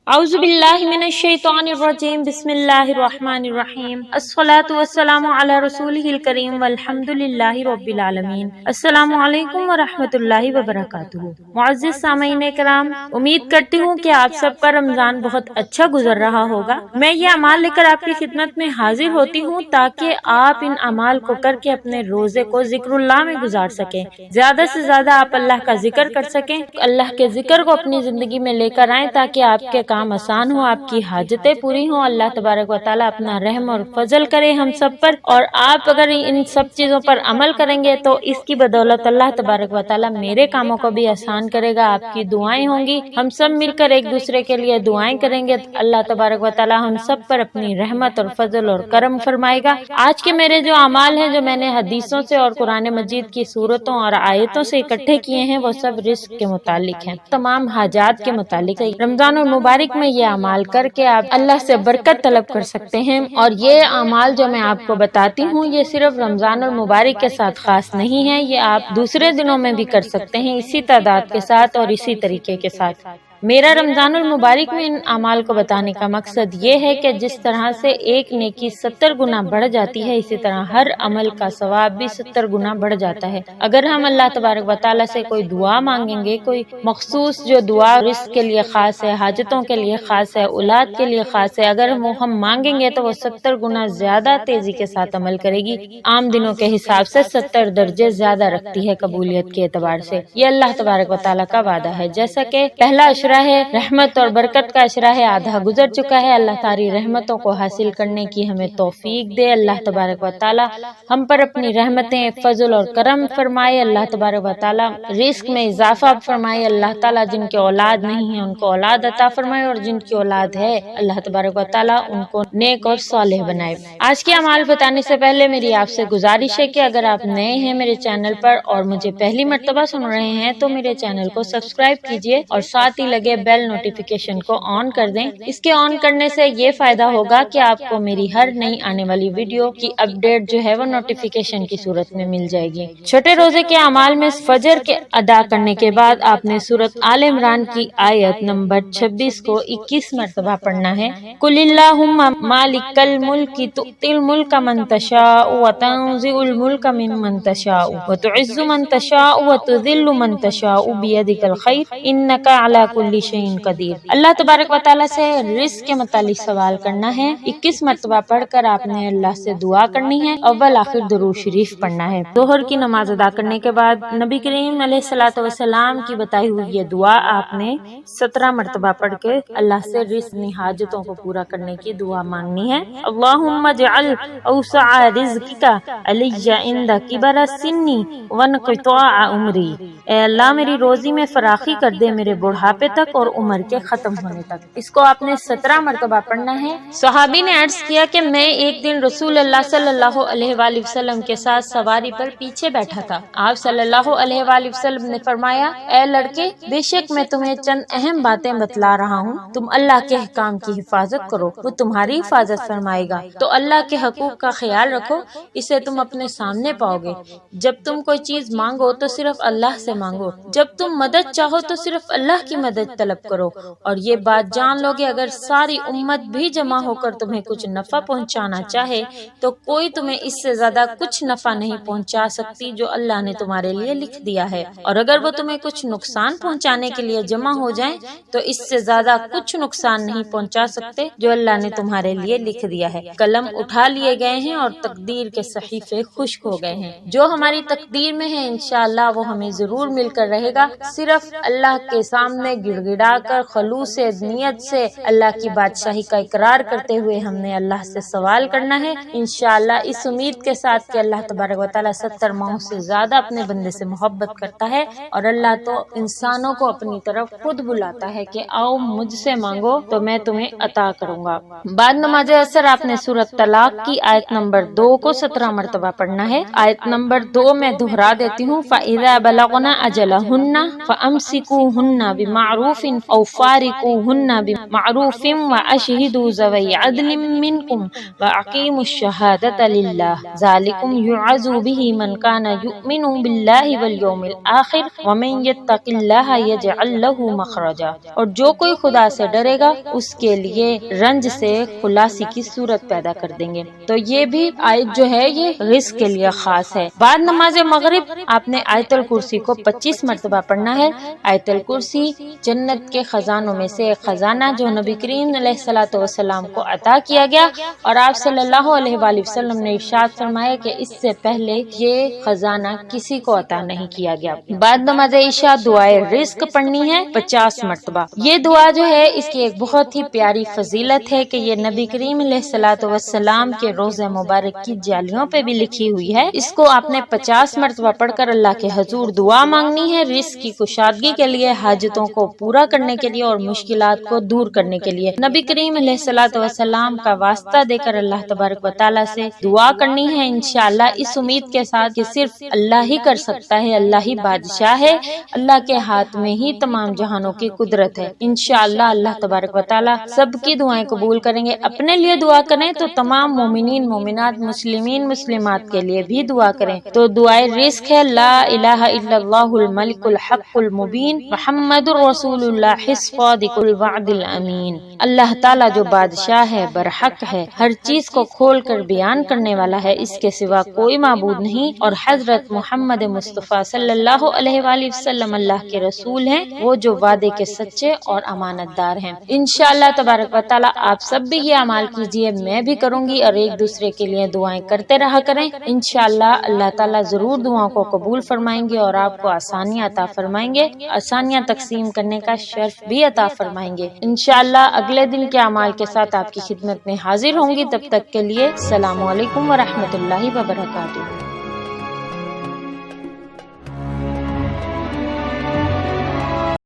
اعوذ باللہ من الشیطان الرجیم بسم اللہ الرحمن الرحیم الصلاۃ والسلام علی رسولہ الکریم والحمد للہ رب العالمین۔ السلام علیکم ورحمۃ اللہ وبرکاتہ۔ معزز سامعین کرام، امید کرتی ہوں کہ آپ سب کا رمضان بہت اچھا گزر رہا ہوگا۔ میں یہ اعمال لے کر آپ کی خدمت میں حاضر ہوتی ہوں تاکہ آپ ان اعمال کو کر کے اپنے روزے کو ذکر اللہ میں گزار سکیں، زیادہ سے زیادہ آپ اللہ کا ذکر کر سکیں، اللہ کے ذکر کو اپنی زندگی میں لے کر آئیں تاکہ آپ کے کام آسان ہو، آپ کی حاجتیں پوری ہوں۔ اللہ تبارک و تعالیٰ اپنا رحم اور فضل کرے ہم سب پر، اور آپ اگر ان سب چیزوں پر عمل کریں گے تو اس کی بدولت اللہ تبارک و تعالیٰ میرے کاموں کو بھی آسان کرے گا۔ آپ کی دعائیں ہوں گی، ہم سب مل کر ایک دوسرے کے لیے دعائیں کریں گے، اللہ تبارک و تعالیٰ ہم سب پر اپنی رحمت اور فضل اور کرم فرمائے گا۔ آج کے میرے جو اعمال ہیں، جو میں نے حدیثوں سے اور قرآن مجید کی سورتوں اور آیتوں سے اکٹھے کیے ہیں، وہ سب رزق کے متعلق ہیں، تمام حاجات کے متعلق ہے۔ رمضان المبارک میں یہ اعمال کر کے آپ اللہ سے برکت طلب کر سکتے ہیں، اور یہ اعمال جو میں آپ کو بتاتی ہوں یہ صرف رمضان المبارک کے ساتھ خاص نہیں ہے، یہ آپ دوسرے دنوں میں بھی کر سکتے ہیں اسی تعداد کے ساتھ اور اسی طریقے کے ساتھ۔ میرا رمضان المبارک میں ان اعمال کو بتانے کا مقصد یہ ہے کہ جس طرح سے ایک نیکی 70 گنا بڑھ جاتی ہے، اسی طرح ہر عمل کا ثواب بھی 70 گنا بڑھ جاتا ہے۔ اگر ہم اللہ تبارک و تعالیٰ سے کوئی دعا مانگیں گے، کوئی مخصوص جو دعا رزق کے لیے خاص ہے، حاجتوں کے لیے خاص ہے، اولاد کے لیے خاص ہے، اگر وہ ہم مانگیں گے تو وہ 70 گنا زیادہ تیزی کے ساتھ عمل کرے گی، عام دنوں کے حساب سے 70 درجے زیادہ رکھتی ہے قبولیت کے اعتبار سے۔ یہ اللہ تبارک و تعالیٰ کا وعدہ ہے۔ جیسا کہ پہلا اشرہ ہے، رحمت اور برکت کا اشرہ ہے، آدھا گزر چکا ہے۔ اللہ تعالی رحمتوں کو حاصل کرنے کی ہمیں توفیق دے۔ اللہ تبارک و تعالی ہم پر اپنی رحمتیں، فضل اور کرم فرمائے۔ اللہ تبارک و تعالی رزق میں اضافہ فرمائے۔ اللہ تعالی جن کے اولاد نہیں ہے ان کو اولاد عطا فرمائے، اور جن کی اولاد ہے اللہ تبارک و تعالی ان کو نیک اور صالح بنائے۔ آج کے اعمال بتانے سے پہلے میری آپ سے گزارش ہے کہ اگر آپ نئے ہیں میرے چینل پر اور مجھے پہلی مرتبہ سن رہے ہیں تو میرے چینل کو سبسکرائب کیجئے اور ساتھ ہی لگے بیل نوٹیفیکیشن کو آن کر دیں۔ اس کے آن کرنے سے یہ فائدہ ہوگا کہ آپ کو میری ہر نئی آنے والی ویڈیو کی اپڈیٹ جو ہے وہ نوٹیفیکیشن کی صورت میں مل جائے گی۔ چھوٹے روزے کے اعمال میں فجر کے ادا کرنے کے بعد آپ نے سورۃ آل عمران کی آیت نمبر 26 کو 21 مرتبہ پڑھنا ہے۔ قل اللہم مالک الملک تؤتی الملک من تشاء وتنزع الملک ممن تشاء وتعز من تشاء وتذل من تشاء بیدک الخیر انک علی کل شیء قدیر۔ اللہ تبارک و تعالیٰ سے رزق کے متعلق سوال کرنا ہے۔ 21 مرتبہ پڑھ کر آپ نے اللہ سے دعا کرنی ہے، اول آخر درود شریف پڑھنا ہے۔ ظہر کی نماز ادا کرنے کے بعد نبی کریم علیہ الصلوۃ والسلام کی بتائی ہوئی یہ دعا آپ نے 17 مرتبہ پڑھ کے اللہ سے رزقی حاجتوں کو پورا کرنے کی دعا مانگنی ہے۔ اللہم اجعل اوسع رزقک علی عند کبر سنی وانقطاع عمری۔ اے اللہ میری روزی میں فراخی کر دے میرے بڑھاپے تک اور عمر کے ختم ہونے تک۔ اس کو آپ نے 17 مرتبہ پڑھنا ہے۔ صحابی نے عرض کیا کہ میں ایک دن رسول اللہ صلی اللہ علیہ وآلہ وسلم کے ساتھ سواری پر پیچھے بیٹھا تھا۔ آپ صلی اللہ علیہ وآلہ وسلم نے فرمایا، اے لڑکے، بے شک میں تمہیں چند اہم باتیں بتلا رہا ہوں، تم اللہ کے احکام کی حفاظت کرو، وہ تمہاری حفاظت فرمائے گا۔ تو اللہ کے حقوق کا خیال رکھو، اسے تم اپنے سامنے پاؤ گے۔ جب تم کوئی چیز مانگو تو صرف اللہ سے مانگو، جب تم مدد چاہو تو صرف اللہ کی مدد طلب کرو، اور یہ بات جان لو کہ اگر ساری امت بھی جمع ہو کر تمہیں کچھ نفع پہنچانا چاہے تو کوئی تمہیں اس سے زیادہ کچھ نفع نہیں پہنچا سکتی جو اللہ نے تمہارے لیے لکھ دیا ہے، اور اگر وہ تمہیں کچھ نقصان پہنچانے کے لیے جمع ہو جائیں تو اس سے زیادہ کچھ نقصان نہیں پہنچا سکتے جو اللہ نے تمہارے لیے لکھ دیا ہے۔ قلم اٹھا لیے گئے ہیں اور تقدیر کے صحیفے خشک ہو گئے ہیں۔ جو ہماری تقدیر میں ہے انشاءاللہ وہ ہمیں ضرور مل کر رہے گا۔ صرف اللہ کے سامنے گڑ گڑا کر خلوص نیت سے اللہ کی بادشاہی کا اقرار کرتے ہوئے ہم نے اللہ سے سوال کرنا ہے، انشاءاللہ اس امید کے ساتھ کہ اللہ تبارک و تعالیٰ 70 ماہوں سے زیادہ اپنے بندے سے محبت کرتا ہے، اور اللہ تو انسانوں کو اپنی طرف خود بلاتا ہے کہ آؤ مجھ سے مانگو تو میں تمہیں عطا کروں گا۔ بعد نماز عصر آپ نے سورۃ طلاق کی آیت نمبر 2 کو 17 مرتبہ پڑھنا ہے۔ آیت نمبر 2 میں دہرا دیتی ہوں، فَإِذَا بَلَغْنَ أَجَلَهُنَّ فَأَمْسِكُوهُنَّ بِمَعْرُوفٍ بمعروف او فارقوهن بمعروف واشهدوا ذوي عدل منكم واقیموا الشهادة لله ذلكم يعظ به من كان يؤمن بالله واليوم الآخر ومن يتق الله يجعل له مخرجا۔ اور جو کوئی خدا سے ڈرے گا اس کے لیے رنج سے خلاصی کی صورت پیدا کر دیں گے۔ تو یہ بھی آیت جو ہے یہ رزق کے لیے خاص ہے۔ بعد نماز مغرب آپ نے آیت الکرسی کو 25 مرتبہ پڑھنا ہے۔ آیت الکرسی جنت کے خزانوں میں سے ایک خزانہ جو نبی کریم علیہ الصلوۃ والسلام کو عطا کیا گیا، اور آپ صلی اللہ علیہ وآلہ وسلم نے ارشاد فرمایا کہ اس سے پہلے یہ خزانہ کسی کو عطا نہیں کیا گیا۔ بعد نماز عشاء دعائے رزق پڑھنی ہے 50 مرتبہ۔ یہ دعا جو ہے اس کی ایک بہت ہی پیاری فضیلت ہے کہ یہ نبی کریم علیہ الصلوۃ والسلام کے روضہ مبارک کی جالیوں پہ بھی لکھی ہوئی ہے۔ اس کو آپ نے 50 مرتبہ پڑھ کر اللہ کے حضور دعا مانگنی ہے، رزق کی کشادگی کے لیے، حاجتوں کو پورا کرنے کے لیے اور مشکلات کو دور کرنے کے لیے۔ نبی کریم علیہ الصلوۃ والسلام کا واسطہ دے کر اللہ تبارک و تعالیٰ سے دعا کرنی ہے، انشاءاللہ اس امید کے ساتھ کہ صرف اللہ ہی کر سکتا ہے، اللہ ہی بادشاہ ہے، اللہ کے ہاتھ میں ہی تمام جہانوں کی قدرت ہے۔ انشاءاللہ اللہ تبارک و تعالیٰ سب کی دعائیں قبول کریں گے۔ اپنے لیے دعا کریں تو تمام مومنین مومنات مسلمین مسلمات کے لیے بھی دعا کریں۔ تو دعائے رزق ہے لا الہ الا اللہ الملک الحق المبین محمد رسول اللہ الصادق الوعد الامین۔ اللہ تعالیٰ جو بادشاہ ہے، برحق ہے، ہر چیز کو کھول کر بیان کرنے والا ہے، اس کے سوا کوئی معبود نہیں، اور حضرت محمد مصطفیٰ صلی اللہ علیہ وآلہ وسلم اللہ کے رسول ہیں، وہ جو وعدے کے سچے اور امانت دار ہیں۔ انشاءاللہ تبارک و تعالیٰ آپ سب بھی یہ اعمال کیجئے، میں بھی کروں گی، اور ایک دوسرے کے لیے دعائیں کرتے رہا کریں۔ انشاءاللہ اللہ تعالیٰ ضرور دعاؤں کو قبول فرمائیں گے اور آپ کو آسانیاں عطا فرمائیں گے، آسانیاں تقسیم کرنے کا شرف بھی عطا فرمائیں گے۔ انشاءاللہ اگلے دن کے اعمال کے ساتھ آپ کی خدمت میں حاضر ہوں گی، تب تک کے لیے السلام علیکم ورحمۃ اللہ وبرکاتہ۔